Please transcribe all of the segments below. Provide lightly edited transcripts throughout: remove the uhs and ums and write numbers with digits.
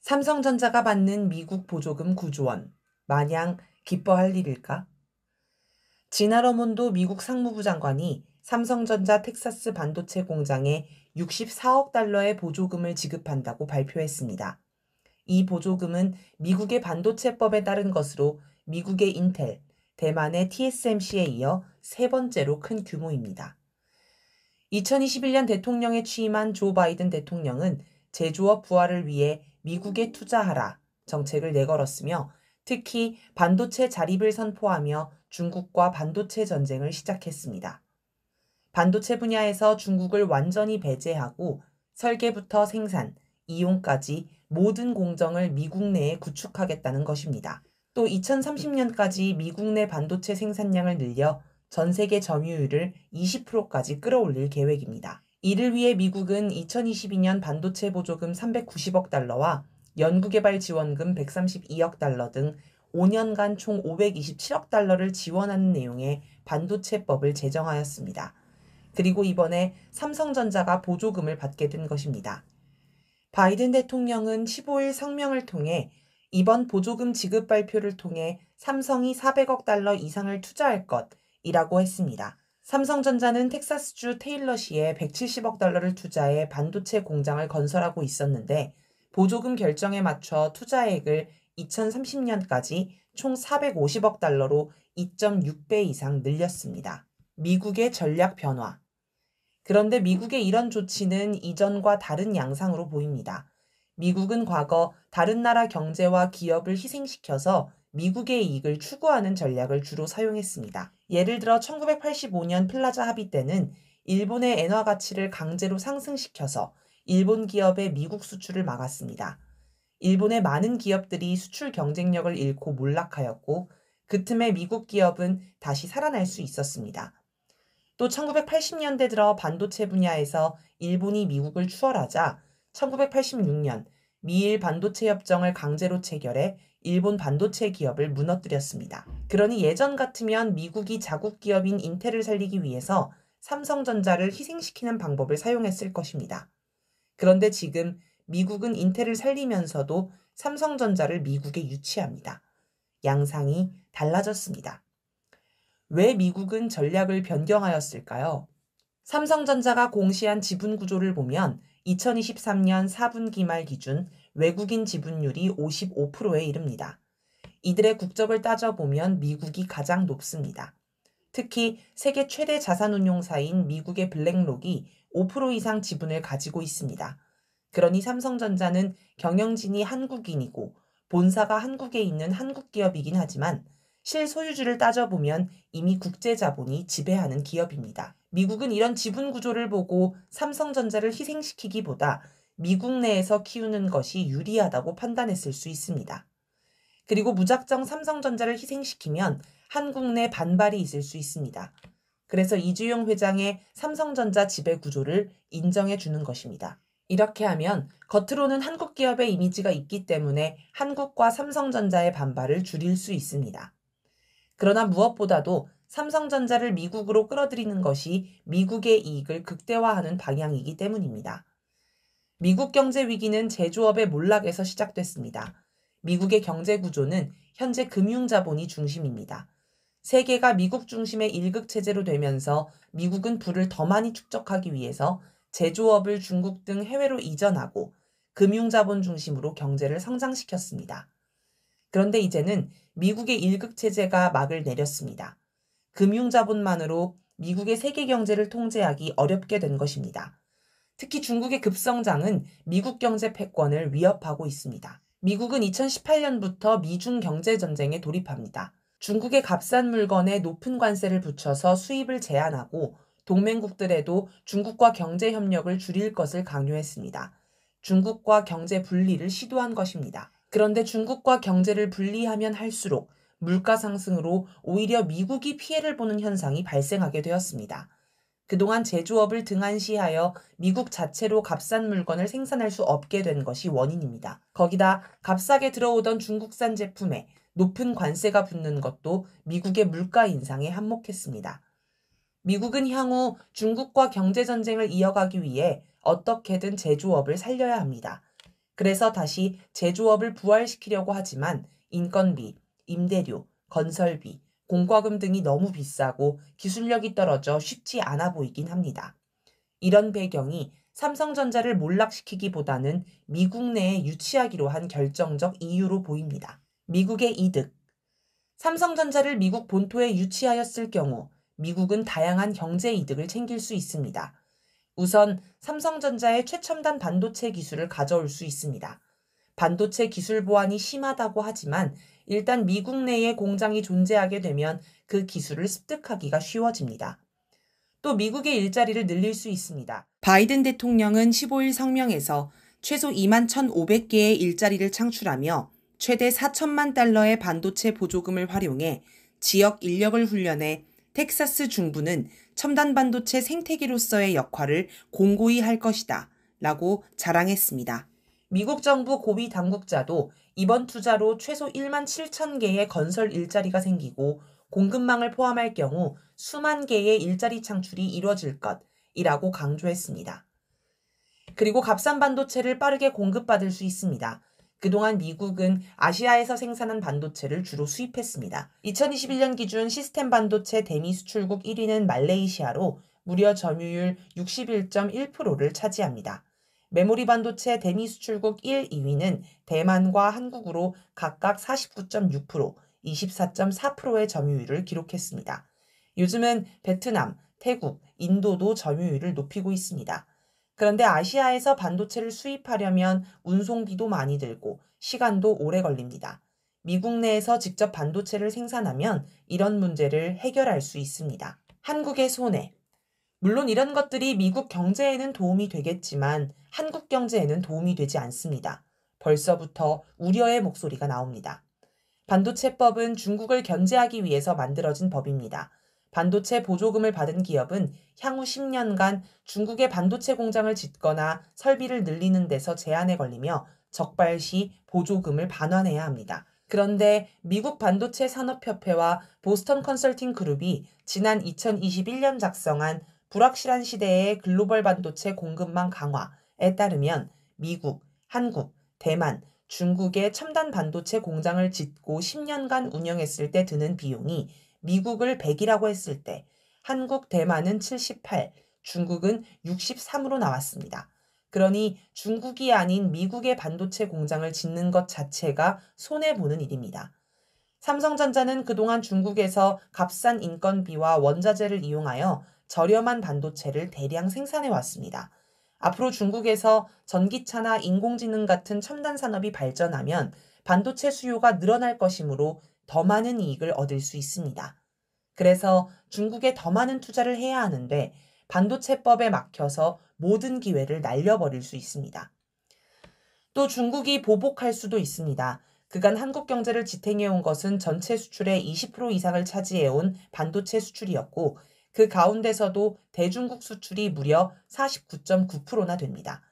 삼성전자가 받는 미국 보조금 9조 원. 마냥 기뻐할 일일까? 지나 러몬도 미국 상무부 장관이 삼성전자 텍사스 반도체 공장에 64억 달러의 보조금을 지급한다고 발표했습니다. 이 보조금은 미국의 반도체법에 따른 것으로 미국의 인텔, 대만의 TSMC에 이어 세 번째로 큰 규모입니다. 2021년 대통령에 취임한 조 바이든 대통령은 제조업 부활을 위해 미국에 투자하라 정책을 내걸었으며 특히 반도체 자립을 선포하며 중국과 반도체 전쟁을 시작했습니다. 반도체 분야에서 중국을 완전히 배제하고 설계부터 생산, 이용까지 모든 공정을 미국 내에 구축하겠다는 것입니다. 또 2030년까지 미국 내 반도체 생산량을 늘려 전 세계 점유율을 20%까지 끌어올릴 계획입니다. 이를 위해 미국은 2022년 반도체 보조금 390억 달러와 연구개발 지원금 132억 달러 등 5년간 총 527억 달러를 지원하는 내용의 반도체법을 제정하였습니다. 그리고 이번에 삼성전자가 보조금을 받게 된 것입니다. 바이든 대통령은 15일 성명을 통해 이번 보조금 지급 발표를 통해 삼성이 400억 달러 이상을 투자할 것이라고 했습니다. 삼성전자는 텍사스주 테일러시에 170억 달러를 투자해 반도체 공장을 건설하고 있었는데 보조금 결정에 맞춰 투자액을 2030년까지 총 450억 달러로 2.6배 이상 늘렸습니다. 미국의 전략 변화. 그런데 미국의 이런 조치는 이전과 다른 양상으로 보입니다. 미국은 과거 다른 나라 경제와 기업을 희생시켜서 미국의 이익을 추구하는 전략을 주로 사용했습니다. 예를 들어 1985년 플라자 합의 때는 일본의 엔화 가치를 강제로 상승시켜서 일본 기업의 미국 수출을 막았습니다. 일본의 많은 기업들이 수출 경쟁력을 잃고 몰락하였고 그 틈에 미국 기업은 다시 살아날 수 있었습니다. 또 1980년대 들어 반도체 분야에서 일본이 미국을 추월하자 1986년 미일 반도체 협정을 강제로 체결해 일본 반도체 기업을 무너뜨렸습니다. 그러니 예전 같으면 미국이 자국 기업인 인텔을 살리기 위해서 삼성전자를 희생시키는 방법을 사용했을 것입니다. 그런데 지금 미국은 인텔을 살리면서도 삼성전자를 미국에 유치합니다. 양상이 달라졌습니다. 왜 미국은 전략을 변경하였을까요? 삼성전자가 공시한 지분 구조를 보면 2023년 4분기 말 기준 외국인 지분율이 55%에 이릅니다. 이들의 국적을 따져보면 미국이 가장 높습니다. 특히 세계 최대 자산운용사인 미국의 블랙록이 5% 이상 지분을 가지고 있습니다. 그러니 삼성전자는 경영진이 한국인이고 본사가 한국에 있는 한국 기업이긴 하지만 실소유주를 따져보면 이미 국제자본이 지배하는 기업입니다. 미국은 이런 지분 구조를 보고 삼성전자를 희생시키기보다 미국 내에서 키우는 것이 유리하다고 판단했을 수 있습니다. 그리고 무작정 삼성전자를 희생시키면 한국 내 반발이 있을 수 있습니다. 그래서 이주용 회장의 삼성전자 지배 구조를 인정해 주는 것입니다. 이렇게 하면 겉으로는 한국 기업의 이미지가 있기 때문에 한국과 삼성전자의 반발을 줄일 수 있습니다. 그러나 무엇보다도 삼성전자를 미국으로 끌어들이는 것이 미국의 이익을 극대화하는 방향이기 때문입니다. 미국 경제 위기는 제조업의 몰락에서 시작됐습니다. 미국의 경제 구조는 현재 금융자본이 중심입니다. 세계가 미국 중심의 일극 체제로 되면서 미국은 부를 더 많이 축적하기 위해서 제조업을 중국 등 해외로 이전하고 금융자본 중심으로 경제를 성장시켰습니다. 그런데 이제는 미국의 일극 체제가 막을 내렸습니다. 금융자본만으로 미국의 세계 경제를 통제하기 어렵게 된 것입니다. 특히 중국의 급성장은 미국 경제 패권을 위협하고 있습니다. 미국은 2018년부터 미중 경제전쟁에 돌입합니다. 중국의 값싼 물건에 높은 관세를 붙여서 수입을 제한하고 동맹국들에도 중국과 경제 협력을 줄일 것을 강요했습니다. 중국과 경제 분리를 시도한 것입니다. 그런데 중국과 경제를 분리하면 할수록 물가 상승으로 오히려 미국이 피해를 보는 현상이 발생하게 되었습니다. 그동안 제조업을 등한시하여 미국 자체로 값싼 물건을 생산할 수 없게 된 것이 원인입니다. 거기다 값싸게 들어오던 중국산 제품에 높은 관세가 붙는 것도 미국의 물가 인상에 한몫했습니다. 미국은 향후 중국과 경제전쟁을 이어가기 위해 어떻게든 제조업을 살려야 합니다. 그래서 다시 제조업을 부활시키려고 하지만 인건비, 임대료, 건설비, 공과금 등이 너무 비싸고 기술력이 떨어져 쉽지 않아 보이긴 합니다. 이런 배경이 삼성전자를 몰락시키기보다는 미국 내에 유치하기로 한 결정적 이유로 보입니다. 미국의 이득. 삼성전자를 미국 본토에 유치하였을 경우 미국은 다양한 경제 이득을 챙길 수 있습니다. 우선 삼성전자의 최첨단 반도체 기술을 가져올 수 있습니다. 반도체 기술 보안이 심하다고 하지만 일단 미국 내에 공장이 존재하게 되면 그 기술을 습득하기가 쉬워집니다. 또 미국의 일자리를 늘릴 수 있습니다. 바이든 대통령은 15일 성명에서 최소 21,500개의 일자리를 창출하며 최대 4천만 달러의 반도체 보조금을 활용해 지역 인력을 훈련해 텍사스 중부는 첨단 반도체 생태계로서의 역할을 공고히 할 것이다 라고 자랑했습니다. 미국 정부 고위 당국자도 이번 투자로 최소 1만 7천 개의 건설 일자리가 생기고 공급망을 포함할 경우 수만 개의 일자리 창출이 이뤄질 것이라고 강조했습니다. 그리고 값싼 반도체를 빠르게 공급받을 수 있습니다. 그동안 미국은 아시아에서 생산한 반도체를 주로 수입했습니다. 2021년 기준 시스템 반도체 대미 수출국 1위는 말레이시아로 무려 점유율 61.1%를 차지합니다. 메모리 반도체 대미 수출국 1, 2위는 대만과 한국으로 각각 49.6%, 24.4%의 점유율을 기록했습니다. 요즘은 베트남, 태국, 인도도 점유율을 높이고 있습니다. 그런데 아시아에서 반도체를 수입하려면 운송비도 많이 들고 시간도 오래 걸립니다. 미국 내에서 직접 반도체를 생산하면 이런 문제를 해결할 수 있습니다. 한국의 손해. 물론 이런 것들이 미국 경제에는 도움이 되겠지만 한국 경제에는 도움이 되지 않습니다. 벌써부터 우려의 목소리가 나옵니다. 반도체법은 중국을 견제하기 위해서 만들어진 법입니다. 반도체 보조금을 받은 기업은 향후 10년간 중국의 반도체 공장을 짓거나 설비를 늘리는 데서 제한에 걸리며 적발시 보조금을 반환해야 합니다. 그런데 미국 반도체 산업협회와 보스턴 컨설팅 그룹이 지난 2021년 작성한 불확실한 시대의 글로벌 반도체 공급망 강화에 따르면 미국, 한국, 대만, 중국의 첨단 반도체 공장을 짓고 10년간 운영했을 때 드는 비용이 미국을 100이라고 했을 때 한국, 대만은 78, 중국은 63으로 나왔습니다. 그러니 중국이 아닌 미국의 반도체 공장을 짓는 것 자체가 손해보는 일입니다. 삼성전자는 그동안 중국에서 값싼 인건비와 원자재를 이용하여 저렴한 반도체를 대량 생산해 왔습니다. 앞으로 중국에서 전기차나 인공지능 같은 첨단 산업이 발전하면 반도체 수요가 늘어날 것이므로 더 많은 이익을 얻을 수 있습니다. 그래서 중국에 더 많은 투자를 해야 하는데 반도체법에 막혀서 모든 기회를 날려버릴 수 있습니다. 또 중국이 보복할 수도 있습니다. 그간 한국 경제를 지탱해온 것은 전체 수출의 20% 이상을 차지해온 반도체 수출이었고 그 가운데서도 대중국 수출이 무려 49.9%나 됩니다.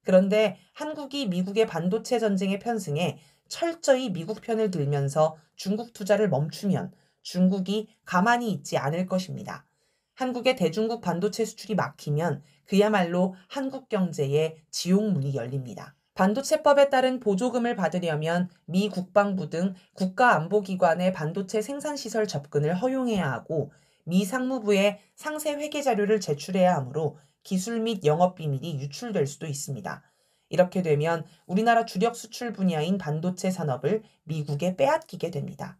그런데 한국이 미국의 반도체 전쟁에 편승해 철저히 미국 편을 들면서 중국 투자를 멈추면 중국이 가만히 있지 않을 것입니다. 한국의 대중국 반도체 수출이 막히면 그야말로 한국 경제에 지옥문이 열립니다. 반도체법에 따른 보조금을 받으려면 미 국방부 등 국가안보기관의 반도체 생산시설 접근을 허용해야 하고 미 상무부에 상세 회계 자료를 제출해야 하므로 기술 및 영업비밀이 유출될 수도 있습니다. 이렇게 되면 우리나라 주력 수출 분야인 반도체 산업을 미국에 빼앗기게 됩니다.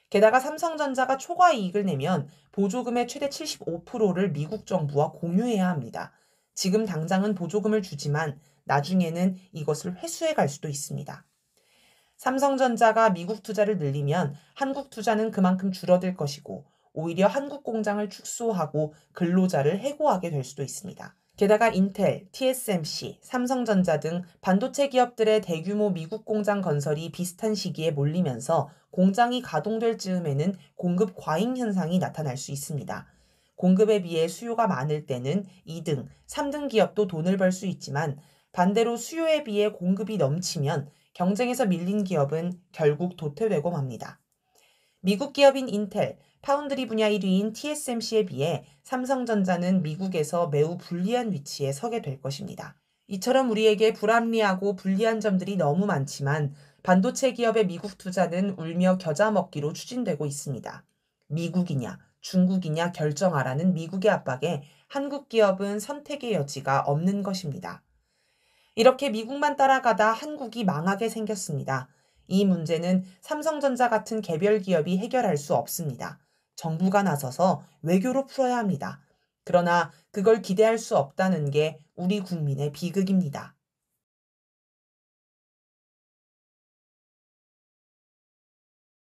게다가 삼성전자가 초과 이익을 내면 보조금의 최대 75%를 미국 정부와 공유해야 합니다. 지금 당장은 보조금을 주지만 나중에는 이것을 회수해 갈 수도 있습니다. 삼성전자가 미국 투자를 늘리면 한국 투자는 그만큼 줄어들 것이고 오히려 한국 공장을 축소하고 근로자를 해고하게 될 수도 있습니다. 게다가 인텔, TSMC, 삼성전자 등 반도체 기업들의 대규모 미국 공장 건설이 비슷한 시기에 몰리면서 공장이 가동될 즈음에는 공급 과잉 현상이 나타날 수 있습니다. 공급에 비해 수요가 많을 때는 2등, 3등 기업도 돈을 벌 수 있지만 반대로 수요에 비해 공급이 넘치면 경쟁에서 밀린 기업은 결국 도태되고 맙니다. 미국 기업인 인텔, 파운드리 분야 1위인 TSMC에 비해 삼성전자는 미국에서 매우 불리한 위치에 서게 될 것입니다. 이처럼 우리에게 불합리하고 불리한 점들이 너무 많지만 반도체 기업의 미국 투자는 울며 겨자 먹기로 추진되고 있습니다. 미국이냐, 중국이냐 결정하라는 미국의 압박에 한국 기업은 선택의 여지가 없는 것입니다. 이렇게 미국만 따라가다 한국이 망하게 생겼습니다. 이 문제는 삼성전자 같은 개별 기업이 해결할 수 없습니다. 정부가 나서서 외교로 풀어야 합니다. 그러나 그걸 기대할 수 없다는 게 우리 국민의 비극입니다.